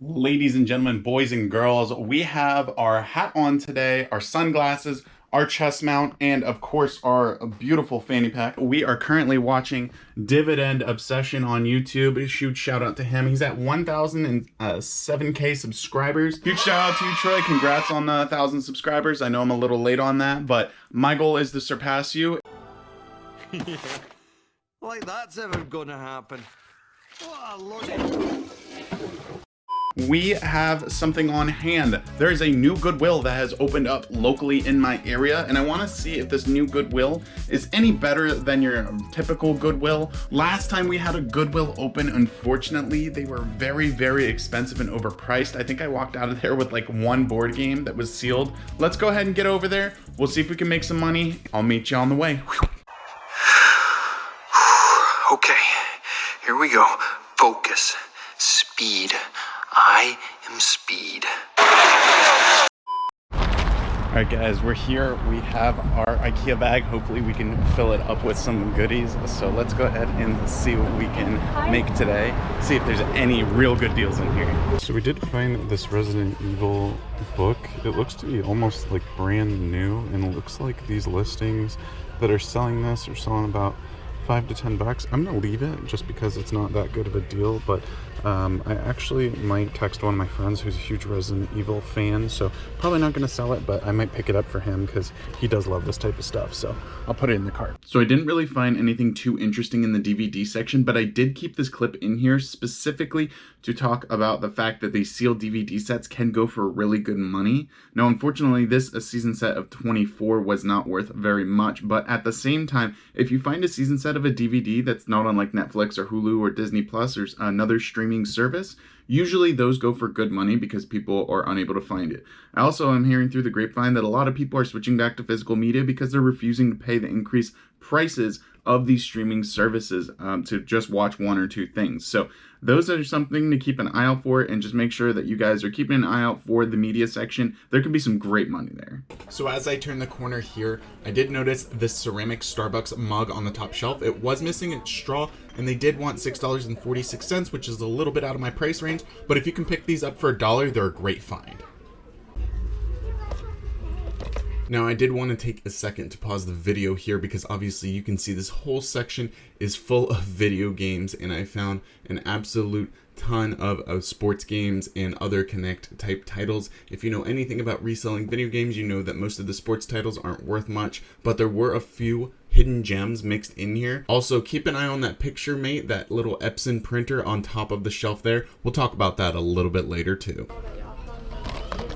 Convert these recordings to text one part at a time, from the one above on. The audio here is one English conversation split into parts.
Ladies and gentlemen, boys and girls, we have our hat on today, our sunglasses, our chest mount, and of course our beautiful fanny pack. We are currently watching Dividend Obsession on YouTube. A huge shout out to him. He's at 1,007K subscribers. Huge shout out to you, Troy. Congrats on the 1,000 subscribers. I know I'm a little late on that, but my goal is to surpass you. Yeah. Like that's ever gonna happen. What a load. We have something on hand. There is a new Goodwill that has opened up locally in my area, and I want to see if this new Goodwill is any better than your typical Goodwill. Last time we had a Goodwill open, unfortunately, they were very, very expensive and overpriced. I think I walked out of there with like one board game that was sealed. Let's go ahead and get over there. We'll see if we can make some money. I'll meet you on the way. Okay, here we go. Focus. Speed. I am speed. Alright guys, we're here. We have our IKEA bag. Hopefully we can fill it up with some goodies. So let's go ahead and see what we can make today. See if there's any real good deals in here. So we did find this Resident Evil book. It looks to be almost like brand new, and it looks like these listings that are selling this are selling about $5 to $10. I'm gonna leave it just because it's not that good of a deal, but I actually might text one of my friends who's a huge Resident Evil fan, so probably not gonna sell it, but I might pick it up for him because he does love this type of stuff, so I'll put it in the cart. So I didn't really find anything too interesting in the DVD section, but I did keep this clip in here specifically to talk about the fact that these sealed DVD sets can go for really good money. Now, unfortunately, this a season set of 24 was not worth very much, but at the same time, if you find a season set of a DVD that's not on like Netflix or Hulu or Disney Plus or another streaming service, usually those go for good money because people are unable to find it. I also am hearing through the grapevine that a lot of people are switching back to physical media because they're refusing to pay the increased prices of these streaming services to just watch one or two things. So those are something to keep an eye out for, and just make sure that you guys are keeping an eye out for the media section. There could be some great money there. So as I turn the corner here, I did notice this ceramic Starbucks mug on the top shelf. It was missing its straw, and they did want $6.46, which is a little bit out of my price range, but if you can pick these up for $1, they're a great find. Now, I did want to take a second to pause the video here because obviously you can see this whole section is full of video games, and I found an absolute ton of sports games and other Connect type titles. If you know anything about reselling video games, you know that most of the sports titles aren't worth much, but there were a few hidden gems mixed in here. Also, keep an eye on that picture mate, that little Epson printer on top of the shelf there. We'll talk about that a little bit later too.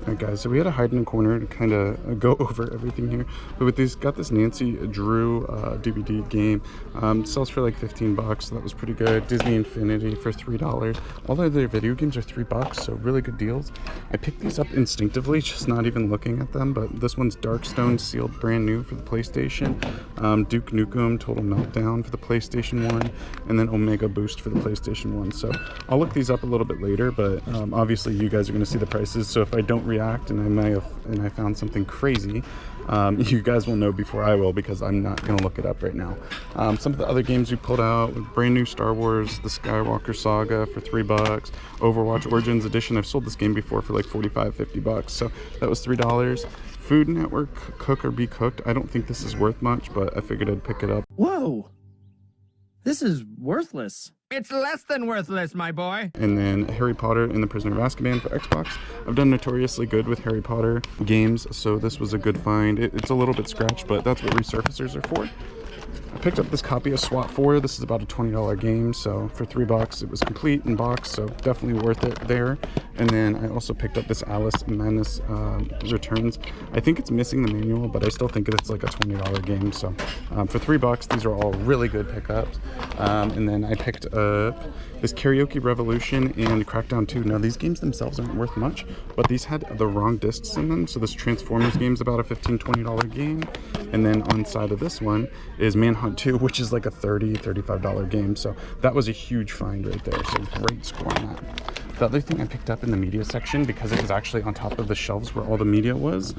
Alright guys, so we had to hide in a corner to kind of go over everything here. But with these, got this Nancy Drew DVD game. Sells for like 15 bucks, so that was pretty good. Disney Infinity for $3. All of their video games are 3 bucks, so really good deals. I picked these up instinctively, just not even looking at them, but this one's Darkstone sealed brand new for the PlayStation. Duke Nukem Total Meltdown for the PlayStation 1, and then Omega Boost for the PlayStation 1. So I'll look these up a little bit later, but obviously you guys are going to see the prices, so if I don't react and I found something crazy, you guys will know before I will, because I'm not going to look it up right now. Some of the other games we pulled out: brand new Star Wars The Skywalker Saga for 3 bucks, Overwatch Origins Edition. I've sold this game before for like 45-50 bucks, so that was $3. Food Network Cook or Be Cooked. I don't think this is worth much, but I figured I'd pick it up. Whoa, this is worthless. It's less than worthless, my boy. And then Harry Potter and the Prisoner of Azkaban for Xbox. I've done notoriously good with Harry Potter games, so this was a good find. It's a little bit scratched, but that's what resurfacers are for. I picked up this copy of SWAT 4. This is about a $20 game, so for 3 bucks it was complete in box, so definitely worth it there. And then I also picked up this Alice Madness Returns. I think it's missing the manual, but I still think it's like a $20 game, so for 3 bucks these are all really good pickups. And then I picked up this Karaoke Revolution and Crackdown 2. Now these games themselves aren't worth much, but these had the wrong discs in them, so this Transformers game is about a $15-$20 game. And then on side of this one is Manhunt 2, which is like a $30-$35 game, so that was a huge find right there, so great score on that. The other thing I picked up in the media section, because it was actually on top of the shelves where all the media was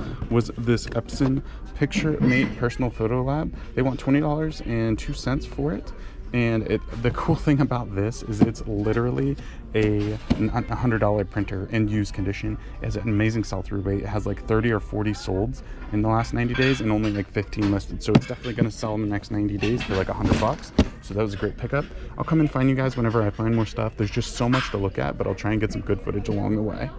this Epson Picture Mate Personal Photo Lab. They want $20.02 for it. And the cool thing about this is it's literally a $100 printer in used condition. It has an amazing sell-through rate. It has like 30 or 40 solds in the last 90 days and only like 15 listed. So it's definitely going to sell in the next 90 days for like $100. So that was a great pickup. I'll come and find you guys whenever I find more stuff. There's just so much to look at, but I'll try and get some good footage along the way.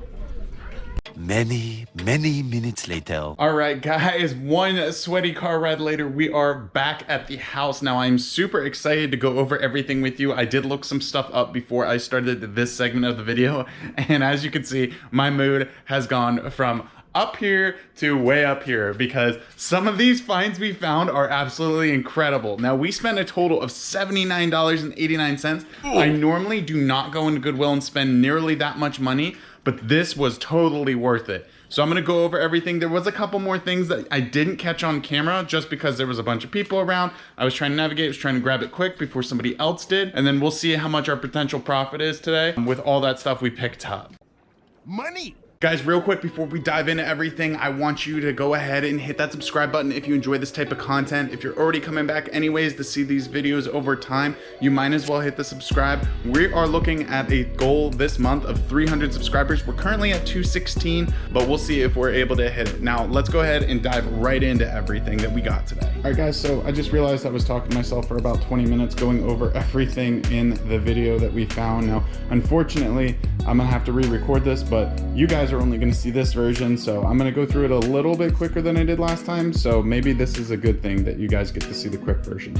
Many minutes later. All right, guys, one sweaty car ride later, we are back at the house. Now, I'm super excited to go over everything with you. I did look some stuff up before I started this segment of the video. And as you can see, my mood has gone from up here to way up here because some of these finds we found are absolutely incredible. Now, we spent a total of $79.89. I normally do not go into Goodwill and spend nearly that much money, but this was totally worth it. So I'm gonna go over everything. There was a couple more things that I didn't catch on camera just because there was a bunch of people around. I was trying to navigate, I was trying to grab it quick before somebody else did. And then we'll see how much our potential profit is today with all that stuff we picked up. Money! Guys, real quick before we dive into everything, I want you to go ahead and hit that subscribe button if you enjoy this type of content. If you're already coming back anyways to see these videos over time, you might as well hit the subscribe. We are looking at a goal this month of 300 subscribers. We're currently at 216, but we'll see if we're able to hit it. Now, let's go ahead and dive right into everything that we got today. All right, guys, so I just realized I was talking to myself for about 20 minutes going over everything in the video that we found. Now, unfortunately, I'm gonna have to re-record this, but you guys are only gonna see this version, so I'm gonna go through it a little bit quicker than I did last time, so maybe this is a good thing that you guys get to see the quick version.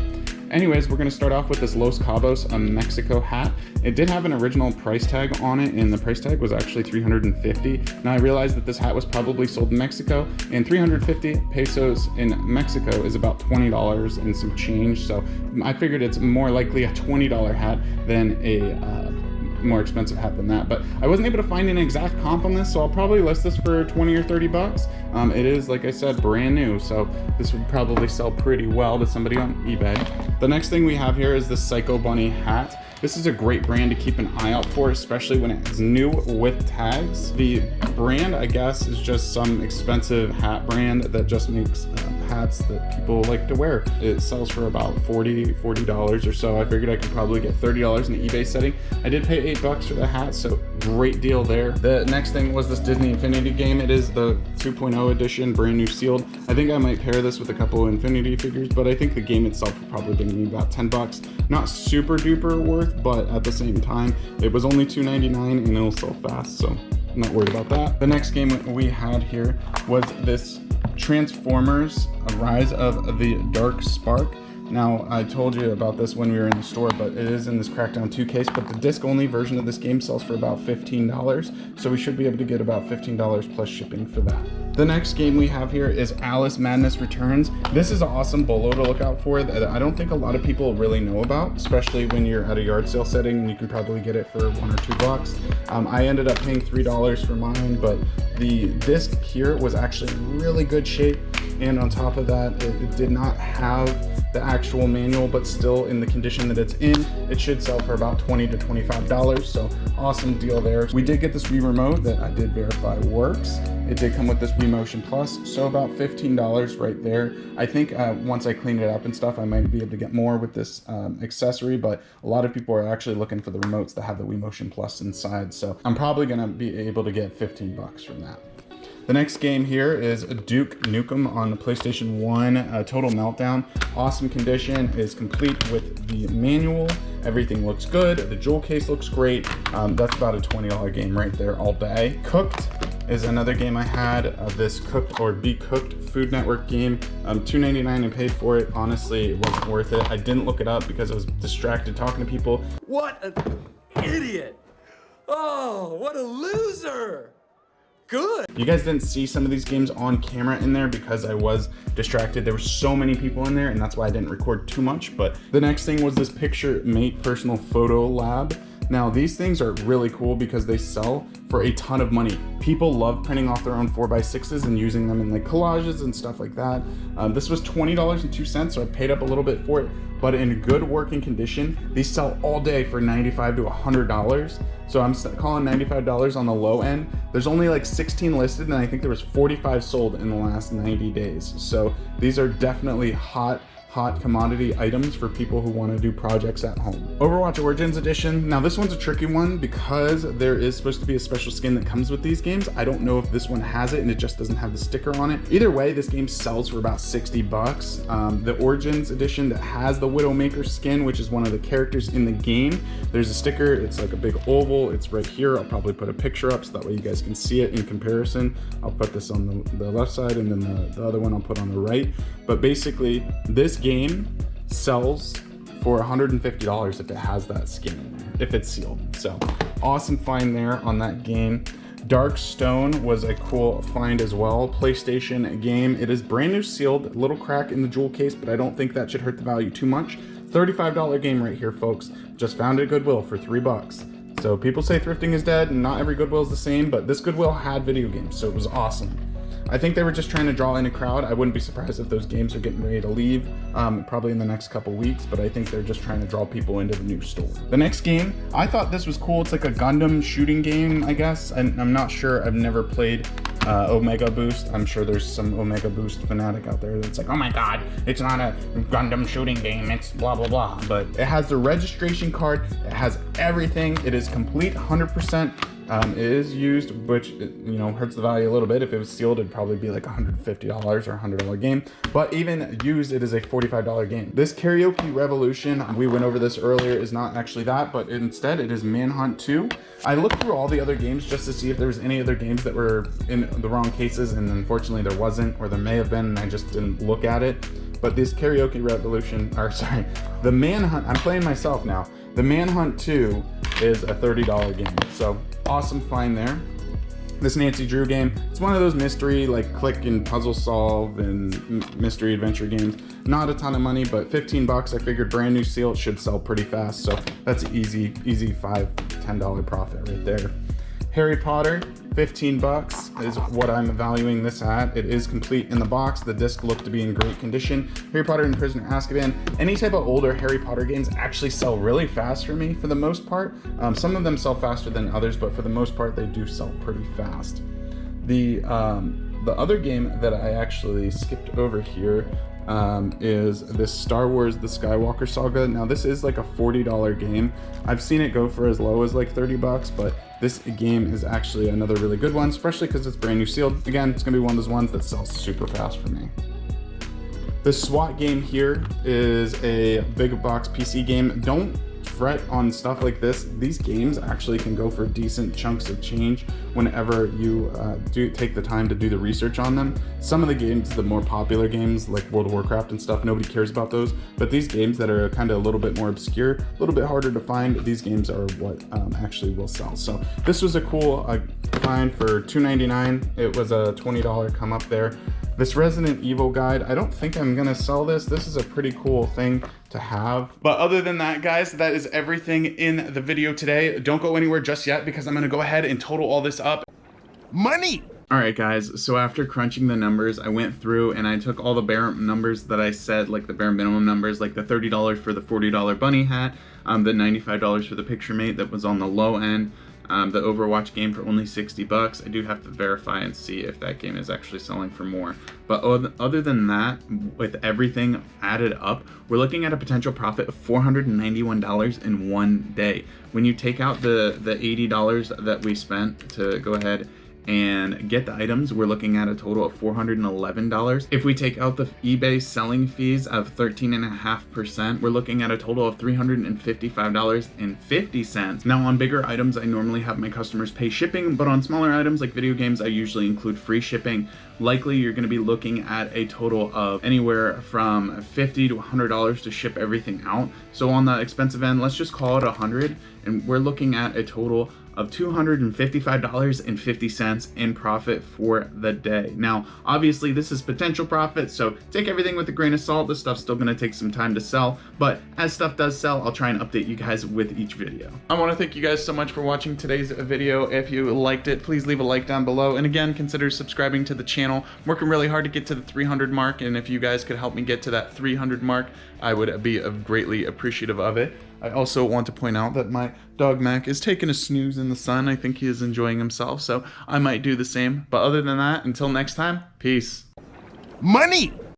Anyways, we're gonna start off with this Los Cabos Mexico hat. It did have an original price tag on it, and the price tag was actually $350. Now I realized that this hat was probably sold in Mexico, and 350 pesos in Mexico is about $20 and some change, so I figured it's more likely a $20 hat than a more expensive hat than that, but I wasn't able to find an exact comp on this, so I'll probably list this for 20 or 30 bucks. It is, like I said, brand new, so this would probably sell pretty well to somebody on eBay. The next thing we have here is the Psycho Bunny hat. This is a great brand to keep an eye out for, especially when it's new with tags. The brand, I guess, is just some expensive hat brand that just makes hats that people like to wear. It sells for about $40 or so. I figured I could probably get $30 in the eBay setting. I did pay $8 for the hat, so great deal there. The next thing was this Disney Infinity game. It is the 2.0 edition, brand new sealed. I think I might pair this with a couple of Infinity figures, but I think the game itself will probably bring me about 10 bucks. Not super duper worth, but at the same time, it was only $2.99 and it'll sell fast, so I'm not worried about that. The next game we had here was this Transformers, A Rise of the Dark Spark. Now, I told you about this when we were in the store, but it is in this Crackdown 2 case, but the disc-only version of this game sells for about $15, so we should be able to get about $15 plus shipping for that. The next game we have here is Alice Madness Returns. This is an awesome bolo to look out for that I don't think a lot of people really know about, especially when you're at a yard sale setting and you can probably get it for $1 or $2. I ended up paying $3 for mine, but the disc here was actually in really good shape, and on top of that, it did not have the actual manual, but still in the condition that it's in, it should sell for about $20 to $25, so awesome deal there. We did get this Wii remote that I did verify works. It did come with this Wii Motion Plus, so about $15 right there. I think once I clean it up and stuff, I might be able to get more with this accessory, but a lot of people are actually looking for the remotes that have the Wii Motion Plus inside, so I'm probably gonna be able to get 15 bucks from that. The next game here is Duke Nukem on the PlayStation 1 Total Meltdown. Awesome condition, is complete with the manual. Everything looks good. The jewel case looks great. That's about a $20 game right there all day. Cooked is another game I had. This Cooked or Be Cooked Food Network game. $2.99 I paid for it. Honestly, it wasn't worth it. I didn't look it up because I was distracted talking to people. What an idiot! Oh, what a loser! Good. You guys didn't see some of these games on camera in there because I was distracted. There were so many people in there, and that's why I didn't record too much. But the next thing was this Picture Mate Personal Photo Lab. Now, these things are really cool because they sell for a ton of money. People love printing off their own 4x6s and using them in like collages and stuff like that. This was $20.02, so I paid up a little bit for it, but in good working condition. These sell all day for $95 to $100. So I'm calling $95 on the low end. There's only like 16 listed, and I think there was 45 sold in the last 90 days. So these are definitely hot hot commodity items for people who want to do projects at home. Overwatch Origins Edition. Now this one's a tricky one because there is supposed to be a special skin that comes with these games. I don't know if this one has it and it just doesn't have the sticker on it. Either way, this game sells for about 60 bucks. The Origins Edition that has the Widowmaker skin, which is one of the characters in the game, there's a sticker. It's like a big oval. It's right here. I'll probably put a picture up so that way you guys can see it in comparison. I'll put this on the left side and then the other one I'll put on the right. But basically, this game sells for $150 if it has that skin in there, if it's sealed. So awesome find there on that game. Dark Stone was a cool find as well. PlayStation game. It is brand new sealed, little crack in the jewel case, but I don't think that should hurt the value too much. $35 game right here, folks. Just found it at Goodwill for $3. So people say thrifting is dead and not every Goodwill is the same, but this Goodwill had video games, so it was awesome. I think they were just trying to draw in a crowd. I wouldn't be surprised if those games are getting ready to leave, probably in the next couple weeks, but I think they're just trying to draw people into the new store. The next game, I thought this was cool. It's like a Gundam shooting game, I guess. I'm not sure, I've never played Omega Boost. I'm sure there's some Omega Boost fanatic out there that's like, oh my God, it's not a Gundam shooting game, it's blah, blah, blah. But it has the registration card, it has everything, it is complete 100%. It is used, which, hurts the value a little bit. If it was sealed, it'd probably be like $150 or $100 game. But even used, it is a $45 game. This Karaoke Revolution, we went over this earlier, is not actually that, but instead it is Manhunt 2. I looked through all the other games just to see if there was any other games that were in the wrong cases, and unfortunately there wasn't, or there may have been, and I just didn't look at it. But this Karaoke Revolution, the Manhunt, I'm playing myself now. The Manhunt 2 is a $30 game. So awesome find there. This Nancy Drew game, it's one of those mystery, like click and puzzle solve and mystery adventure games. Not a ton of money, but 15 bucks. I figured brand new seal, it should sell pretty fast. So that's an easy $5, $10 profit right there. Harry Potter, 15 bucks is what I'm valuing this at. It is complete in the box. The disc looked to be in great condition. Harry Potter and Prisoner of Azkaban. Any type of older Harry Potter games actually sell really fast for me for the most part. Some of them sell faster than others, but for the most part, they do sell pretty fast. The other game that I actually skipped over here is this Star Wars The Skywalker Saga. Now this is like a $40 game. I've seen it go for as low as like 30 bucks, but this game is actually another really good one, especially because it's brand new sealed. Again, it's gonna be one of those ones that sells super fast for me. The SWAT game here is a big box PC game. Don't fret on stuff like this. These games actually can go for decent chunks of change whenever you do take the time to do the research on them. Some of the games, the more popular games like World of Warcraft and stuff, nobody cares about those, but these games that are kind of a little bit more obscure, a little bit harder to find, these games are what actually will sell. So this was a cool find for $2.99. It was a $20 come up there. This Resident Evil guide, I don't think I'm gonna sell this. This is a pretty cool thing to have. But other than that, guys, that is everything in the video today. Don't go anywhere just yet because I'm gonna go ahead and total all this up. Money! All right, guys, so after crunching the numbers, I went through and I took all the bare numbers that I said, like the bare minimum numbers, like the $30 for the $40 bunny hat, the $95 for the picture mate that was on the low end, the Overwatch game for only 60 bucks. I do have to verify and see if that game is actually selling for more. But other than that, with everything added up, we're looking at a potential profit of $491 in one day. When you take out the $80 that we spent to go ahead and get the items, we're looking at a total of $411. If we take out the eBay selling fees of 13.5%, we're looking at a total of $355.50. Now on bigger items, I normally have my customers pay shipping, but on smaller items like video games, I usually include free shipping. Likely you're gonna be looking at a total of anywhere from $50 to $100 to ship everything out. So on the expensive end, let's just call it $100, and we're looking at a total of $255.50 in profit for the day. Now, obviously this is potential profit, so take everything with a grain of salt. This stuff's still gonna take some time to sell, but as stuff does sell, I'll try and update you guys with each video. I wanna thank you guys so much for watching today's video. If you liked it, please leave a like down below. And again, consider subscribing to the channel. I'm working really hard to get to the 300 mark, and if you guys could help me get to that 300 mark, I would be greatly appreciative of it. I also want to point out that my dog Mac is taking a snooze in the sun. I think he is enjoying himself, so I might do the same. But other than that, until next time, peace. Money!